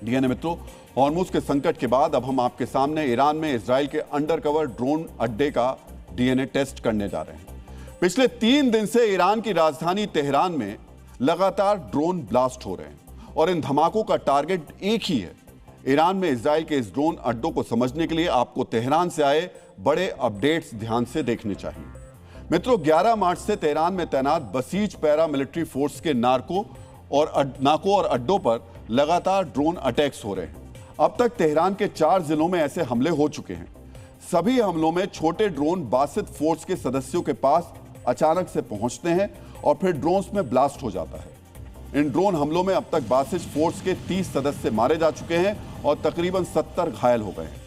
DNA मित्रों, Hormuz के संकट के बाद अब हम आपके सामने ईरान में इजराइल के अंडरकवर ड्रोन अड्डे का डीएनए टेस्ट करने जा रहे हैं। पिछले 3 दिन से ईरान की राजधानी तेहरान में लगातार ड्रोन ब्लास्ट हो रहे हैं और इन धमाकों का टारगेट एक ही है। ईरान में इजराइल के इस ड्रोन अड्डों को समझने के लिए आपको तेहरान से आए बड़े अपडेट्स ध्यान से देखने चाहिए। मित्रों, 11 मार्च से तेहरान में तैनात बसीज पैरा मिलिट्री फोर्स के नाकों और अड्डों पर लगातार ड्रोन अटैक्स हो रहे हैं। अब तक तेहरान के 4 जिलों में ऐसे हमले हो चुके हैं। सभी हमलों में छोटे ड्रोन बासित फोर्स के सदस्यों के पास अचानक से पहुंचते हैं और फिर ड्रोन्स में ब्लास्ट हो जाता है। इन ड्रोन हमलों में अब तक बासिज फोर्स के 30 सदस्य मारे जा चुके हैं और तकरीबन 70 घायल हो गए हैं।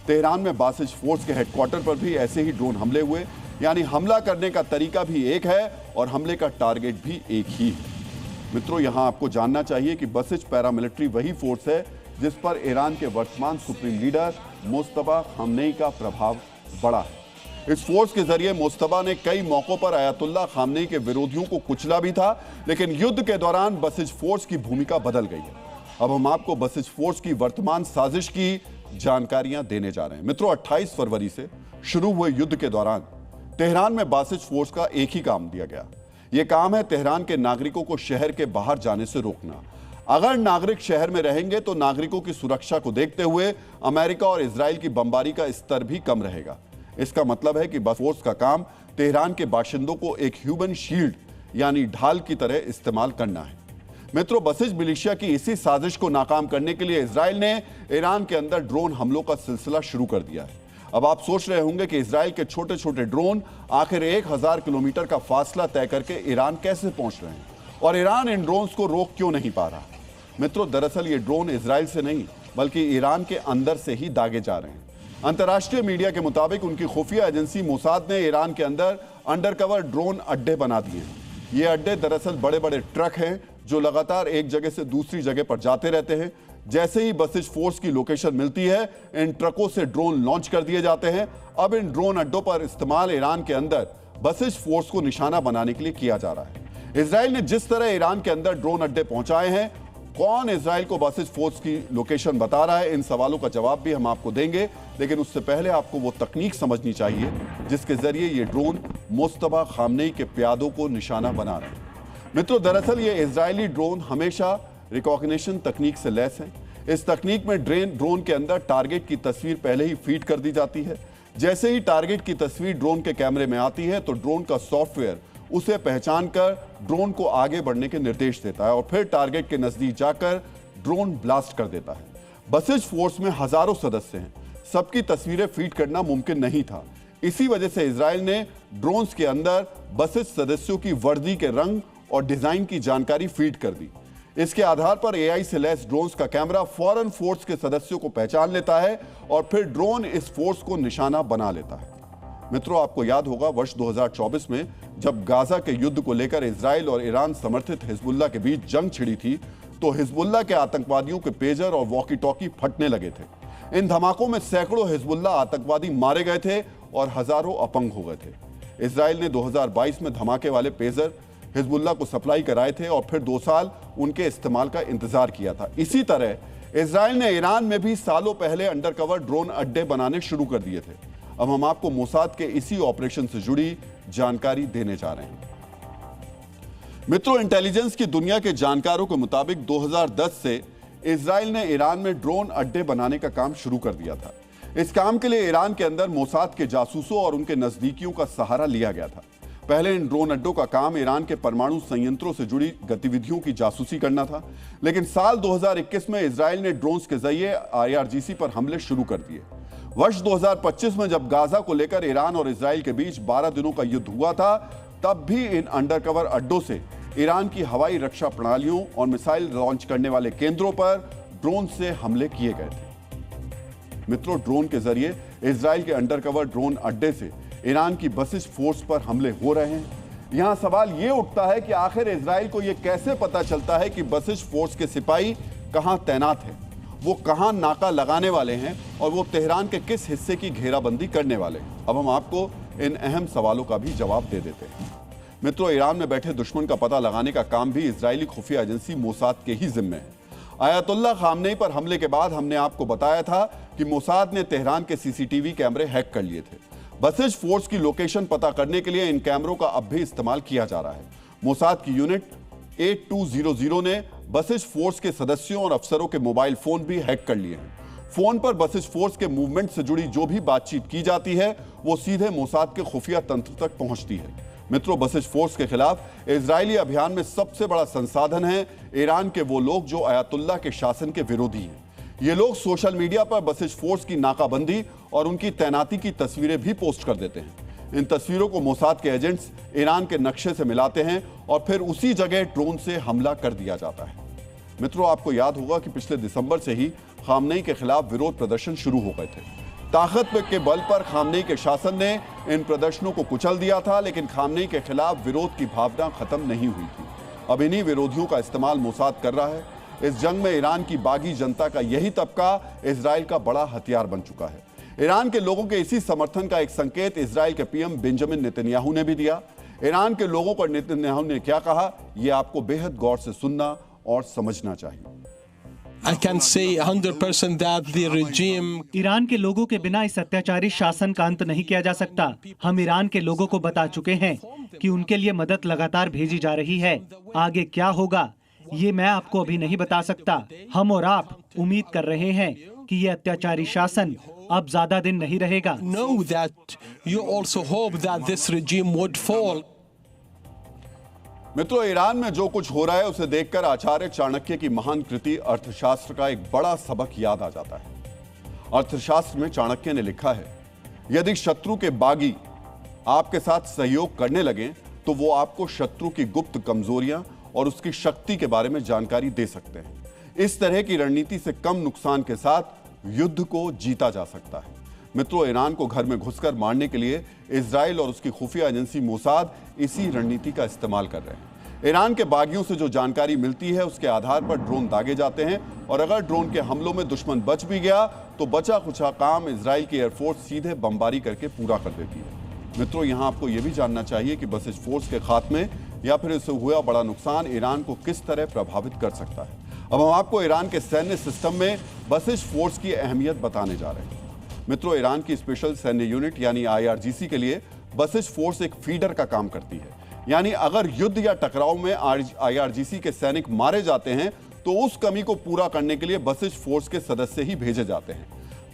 तेहरान में बासिज फोर्स के हेडक्वार्टर पर भी ऐसे ही ड्रोन हमले हुए, यानी हमला करने का तरीका भी एक है और हमले का टारगेट भी एक ही है। मित्रों, यहां आपको जानना चाहिए कि बसिज पैरामिलिट्री वही फोर्स है जिस पर ईरान के वर्तमान सुप्रीम लीडर मुस्तफा खामनेई का प्रभाव बड़ा है। इस फोर्स के जरिए मुस्तफा ने कई मौकों पर अयातुल्लाह खामनेई के विरोधियों को कुचला भी था, लेकिन युद्ध के दौरान बसिज फोर्स की भूमिका बदल गई है। अब हम आपको बसिज फोर्स की वर्तमान साजिश की जानकारियां देने जा रहे हैं। मित्रों, 28 फरवरी से शुरू हुए युद्ध के दौरान तेहरान में बासिज फोर्स का एक ही काम दिया गया। यह काम है तेहरान के नागरिकों को शहर के बाहर जाने से रोकना। अगर नागरिक शहर में रहेंगे तो नागरिकों की सुरक्षा को देखते हुए अमेरिका और इजराइल की बमबारी का स्तर भी कम रहेगा। इसका मतलब है कि बस फोर्स का काम तेहरान के बाशिंदों को एक ह्यूमन शील्ड यानी ढाल की तरह इस्तेमाल करना है। मित्रों, बसिज मिलिशिया की इसी साजिश को नाकाम करने के लिए इजराइल ने ईरान के अंदर ड्रोन हमलों का सिलसिला शुरू कर दिया है। अब आप सोच रहे होंगे कि इजराइल के छोटे छोटे ड्रोन आखिर 1000 किलोमीटर का फासला तय करके ईरान कैसे पहुंच रहे हैं और ईरान इन ड्रोन्स को रोक क्यों नहीं पा रहा। मित्रों, दरअसल ये ड्रोन इजराइल से नहीं बल्कि ईरान के अंदर से ही दागे जा रहे हैं। अंतर्राष्ट्रीय मीडिया के मुताबिक उनकी खुफिया एजेंसी मोसाद ने ईरान के अंदर अंडरकवर ड्रोन अड्डे बना दिए हैं। ये अड्डे दरअसल बड़े बड़े ट्रक हैं जो लगातार एक जगह से दूसरी जगह पर जाते रहते हैं। जैसे ही बसिज फोर्स की लोकेशन मिलती है, इन ट्रकों से ड्रोन लॉन्च कर दिए जाते हैं। अब इन ड्रोन अड्डों पर इस्तेमाल ईरान के अंदर बसिज फोर्स को निशाना बनाने के लिए किया जा रहा है। इजराइल ने जिस तरह ईरान के अंदर ड्रोन अड्डे पहुंचाए हैं, कौन इजराइल को बसिज फोर्स की लोकेशन बता रहा है, इन सवालों का जवाब भी हम आपको देंगे। लेकिन उससे पहले आपको वो तकनीक समझनी चाहिए जिसके जरिए ये ड्रोन मुस्तफा खामनेई के प्यादों को निशाना बना रहे हैं। मित्रों, दरअसल ये इजरायली ड्रोन हमेशा रिकॉग्निशन तकनीक से लैस है। इस तकनीक में ड्रोन के अंदर टारगेट की तस्वीर पहले ही फीड कर दी जाती है। जैसे ही टारगेट की तस्वीर ड्रोन के कैमरे में आती है तो ड्रोन का सॉफ्टवेयर उसे पहचान कर ड्रोन को आगे बढ़ने के निर्देश देता है और फिर टारगेट के नजदीक जाकर ड्रोन ब्लास्ट कर देता है। बसिज फोर्स में हजारों सदस्य हैं, सबकी तस्वीरें फीड करना मुमकिन नहीं था। इसी वजह से इजराइल ने ड्रोन्स के अंदर बसिज सदस्यों की वर्दी के रंग और डिजाइन की जानकारी फीड कर दी। इसके आधार पर एआई से लैस ड्रोन्स का कैमरा फौरन फोर्स के सदस्यों को पहचान लेता है और फिर ड्रोन इस फोर्स को निशाना बना लेता है। मित्रों, आपको याद होगा वर्ष 2024 में जब गाजा के युद्ध को लेकर इजराइल और ईरान समर्थित हिजबुल्लाह के बीच जंग छिड़ी थी, तो हिजबुल्लाह के आतंकवादियों के पेजर और वॉकी टॉकी फटने लगे थे। इन धमाकों में सैकड़ों हिजबुल्लाह आतंकवादी मारे गए थे और हजारों अपंग हो गए थे। इजराइल ने 2022 में धमाके वाले पेजर हिजबुल्लाह को सप्लाई कराए थे और फिर 2 साल उनके इस्तेमाल का इंतजार किया था। इसी तरह इजराइल ने ईरान में भी सालों पहले अंडरकवर ड्रोन अड्डे बनाने शुरू कर दिए थे। अब हम आपको मोसाद के इसी ऑपरेशन से जुड़ी जानकारी देने जा रहे हैं। मित्रों, इंटेलिजेंस की दुनिया के जानकारों के मुताबिक 2010 से इजराइल ने ईरान में ड्रोन अड्डे बनाने का काम शुरू कर दिया था। इस काम के लिए ईरान के अंदर मोसाद के जासूसों और उनके नजदीकियों का सहारा लिया गया था। पहले इन ड्रोन अड्डों का काम ईरान के परमाणु संयंत्रों से जुड़ी गतिविधियों की जासूसी करना था, लेकिन साल 2021 में इजराइल ने ड्रोन्स के जरिए IRGC पर हमले शुरू कर दिए। वर्ष 2025 में जब गाजा को लेकर ईरान और इजराइल के बीच 12 दिनों का युद्ध हुआ था, तब भी इन अंडरकवर अड्डों से ईरान की हवाई रक्षा प्रणालियों और मिसाइल लॉन्च करने वाले केंद्रों पर ड्रोन से हमले किए गए थे। मित्रों, ड्रोन के जरिए इजराइल के अंडरकवर ड्रोन अड्डे से ईरान की बसिज फोर्स पर हमले हो रहे हैं। यहां सवाल यह उठता है कि आखिर इजराइल को यह कैसे पता चलता है कि बसिज फोर्स के सिपाही कहां तैनात हैं, वो कहां नाका लगाने वाले हैं और वो तेहरान के किस हिस्से की घेराबंदी करने वाले हैं। अब हम आपको इन अहम सवालों का भी जवाब दे देते हैं। मित्रों, ईरान में बैठे दुश्मन का पता लगाने का काम भी इजरायली खुफिया एजेंसी मोसाद के ही जिम्मे है। आयतुल्ला खामनेई पर हमले के बाद हमने आपको बताया था कि मोसाद ने तेहरान के सीसीटीवी कैमरे हैक कर लिए थे। बसिज फोर्स की लोकेशन पता करने के लिए इन कैमरों का अब भी इस्तेमाल किया जा रहा है। मोसाद की यूनिट 8200 ने बसिज फोर्स के सदस्यों और अफसरों के मोबाइल फोन भी हैक कर लिए हैं। फोन पर बसिज फोर्स के मूवमेंट से जुड़ी जो भी बातचीत की जाती है वो सीधे मोसाद के खुफिया तंत्र तक पहुंचती है। मित्रों, बसिज फोर्स के खिलाफ इजरायली अभियान में सबसे बड़ा संसाधन है ईरान के वो लोग जो अयातुल्ला के शासन के विरोधी हैं। ये लोग सोशल मीडिया पर बसिज फोर्स की नाकाबंदी और उनकी तैनाती की तस्वीरें भी पोस्ट कर देते हैं। इन तस्वीरों को मोसाद के एजेंट्स ईरान के नक्शे से मिलाते हैं और फिर उसी जगह ड्रोन से हमला कर दिया जाता है। मित्रों, आपको याद होगा कि पिछले दिसंबर से ही खामनेई के खिलाफ विरोध प्रदर्शन शुरू हो गए थे। ताकत के बल पर खामनेई के शासन ने इन प्रदर्शनों को कुचल दिया था, लेकिन खामनेई के खिलाफ विरोध की भावना खत्म नहीं हुई थी। अब इन्हीं विरोधियों का इस्तेमाल मोसाद कर रहा है। इस जंग में ईरान की बागी जनता का यही तबका इजराइल का बड़ा हथियार बन चुका है। ईरान के लोगों के इसी समर्थन का एक संकेत इजराइल के पीएम बेंजामिन नेतन्याहू ने भी दिया। ईरान के लोगों को नेतन्याहू ने क्या कहा, यह आपको बेहद गौर से सुनना और समझना चाहिए। I can say 100% that the regime Iran के लोगों के बिना इस अत्याचारी शासन का अंत नहीं किया जा सकता। हम ईरान के लोगों को बता चुके हैं कि उनके लिए मदद लगातार भेजी जा रही है। आगे क्या होगा ये मैं आपको अभी नहीं बता सकता। हम और आप उम्मीद कर रहे हैं कि ये अत्याचारी शासन अब ज्यादा दिन नहीं रहेगा। know that you also hope that this regime would fall. मित्रों, ईरान में जो कुछ हो रहा है उसे देखकर आचार्य चाणक्य की महान कृति अर्थशास्त्र का एक बड़ा सबक याद आ जाता है। अर्थशास्त्र में चाणक्य ने लिखा है, यदि शत्रु के बागी आपके साथ सहयोग करने लगे तो वो आपको शत्रु की गुप्त कमजोरियां और उसकी शक्ति के बारे में जानकारी दे सकते हैं। इस तरह की रणनीति से कम नुकसान के साथ युद्ध को जीता जा सकता है। मित्रों, ईरान को घर में घुसकर मारने के लिए इजराइल और उसकी खुफिया एजेंसी मोसाद इसी रणनीति का इस्तेमाल कर रहे हैं। ईरान के बागियों से जो जानकारी मिलती है उसके आधार पर ड्रोन दागे जाते हैं और अगर ड्रोन के हमलों में दुश्मन बच भी गया तो बचा खुचा काम इजराइल की एयरफोर्स सीधे बमबारी करके पूरा कर देती है। मित्रों, यहां आपको यह भी जानना चाहिए कि बसिज फोर्स के खात्मे या फिर इससे हुआ बड़ा नुकसान ईरान को किस तरह प्रभावित कर सकता है। अब हम आपको ईरान के सैन्य सिस्टम में बसिज फोर्स की अहमियत बताने जा रहे हैं। मित्रों, ईरान की स्पेशल सैन्य यूनिट यानी IRGC के लिए बसिज फोर्स एक फीडर का काम करती है। यानी अगर युद्ध या टकराव में IRGC के सैनिक मारे जाते हैं तो उस कमी को पूरा करने के लिए बसिज फोर्स के सदस्य ही भेजे जाते हैं।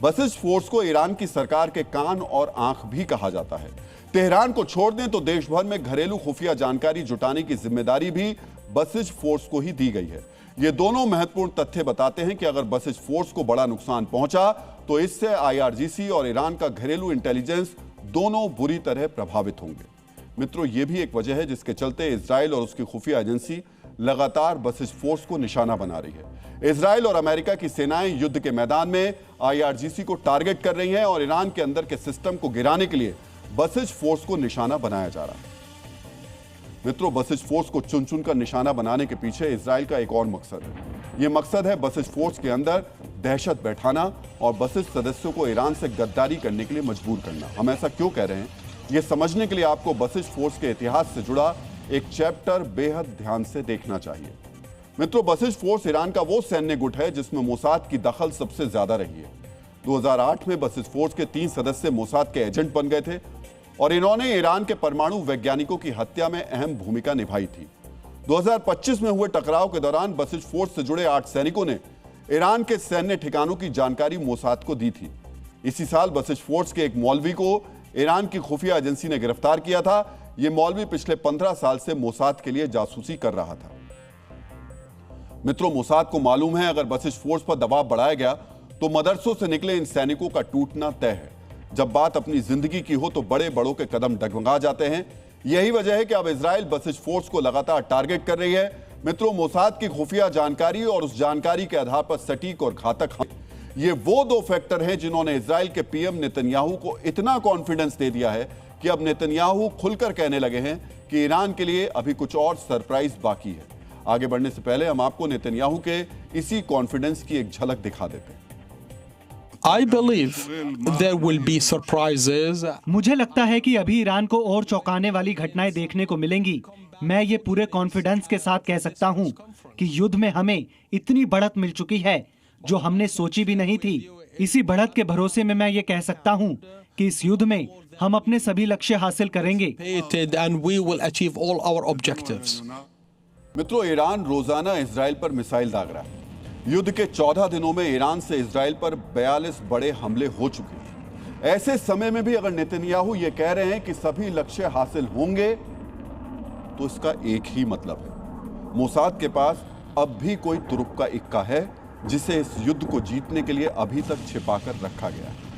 बसिज फोर्स को ईरान की सरकार के कान और आंख भी कहा जाता है। तेहरान को छोड़ दें तो देश भर में घरेलू खुफिया जानकारी जुटाने की जिम्मेदारी भी बसिज फोर्स को ही दी गई है। ये दोनों महत्वपूर्ण तथ्य बताते हैं कि अगर बसिज फोर्स को बड़ा नुकसान पहुंचा तो इससे IRGC और ईरान का घरेलू इंटेलिजेंस दोनों बुरी तरह प्रभावित होंगे। मित्रों, ये भी एक वजह है जिसके चलते इजराइल और उसकी खुफिया एजेंसी लगातार बसिज फोर्स को निशाना बना रही है। इजराइल और अमेरिका की सेनाएं युद्ध के मैदान में IRGC को टारगेट कर रही हैं और ईरान के अंदर के सिस्टम को गिराने के लिए बसिज फोर्स को निशाना बनाया जा रहा है। मित्रों, बसिज फोर्स को चुन चुनकर निशाना बनाने के पीछे इजराइल का एक और मकसद है। यह मकसद है बसिज फोर्स के अंदर दहशत बैठाना और बसिज सदस्यों को ईरान से गद्दारी करने के लिए मजबूर करना। हम ऐसा क्यों कह रहे हैं, यह समझने के लिए आपको बसिज फोर्स के इतिहास से जुड़ा एक चैप्टर बेहद ध्यान से देखना चाहिए। मित्रों, बसिज फोर्स ईरान का वो सैन्य गुट है जिसमें मोसाद की दखल सबसे ज्यादा रही है। 2008 में बसिज फोर्स के 3 सदस्य मोसाद के एजेंट बन गए थे और इन्होंने ईरान के परमाणु वैज्ञानिकों की हत्या में अहम भूमिका निभाई थी। 2025 में हुए टकराव के दौरान बसिज फोर्स से जुड़े 8 सैनिकों ने ईरान के सैन्य ठिकानों की जानकारी मोसाद को दी थी। इसी साल बसिज फोर्स के एक मौलवी को ईरान की खुफिया एजेंसी ने गिरफ्तार किया था। यह मौलवी पिछले 15 साल से मोसाद के लिए जासूसी कर रहा था। मित्रों, मोसाद को मालूम है अगर बसिज फोर्स पर दबाव बढ़ाया गया तो मदरसों से निकले इन सैनिकों का टूटना तय है। जब बात अपनी जिंदगी की हो तो बड़े बड़ों के कदम डगमगा जाते हैं। यही वजह है कि अब इजराइल बसिज फोर्स को लगातार टारगेट कर रही है। मित्रों, मोसाद की खुफिया जानकारी और उस जानकारी के आधार पर सटीक और घातक ये वो 2 फैक्टर हैं जिन्होंने इजराइल के पीएम नेतन्याहू को इतना कॉन्फिडेंस दे दिया है कि अब नेतन्याहू खुलकर कहने लगे हैं कि ईरान के लिए अभी कुछ और सरप्राइज बाकी है। आगे बढ़ने से पहले हम आपको नेतन्याहू के इसी कॉन्फिडेंस की एक झलक दिखा देते हैं। I believe there will be surprises. मुझे लगता है कि अभी ईरान को और चौंकाने वाली घटनाएं देखने को मिलेंगी। मैं ये पूरे कॉन्फिडेंस के साथ कह सकता हूँ कि युद्ध में हमें इतनी बढ़त मिल चुकी है जो हमने सोची भी नहीं थी। इसी बढ़त के भरोसे में मैं ये कह सकता हूँ कि इस युद्ध में हम अपने सभी लक्ष्य हासिल करेंगे। And we will achieve all our objectives. मित्रों, ईरान रोजाना इजराइल पर मिसाइल दाग रहा है। युद्ध के 14 दिनों में ईरान से इजराइल पर 42 बड़े हमले हो चुके हैं। ऐसे समय में भी अगर नेतन्याहू ये कह रहे हैं कि सभी लक्ष्य हासिल होंगे, तो इसका एक ही मतलब है, मोसाद के पास अब भी कोई तुरुप का इक्का है जिसे इस युद्ध को जीतने के लिए अभी तक छिपाकर रखा गया है।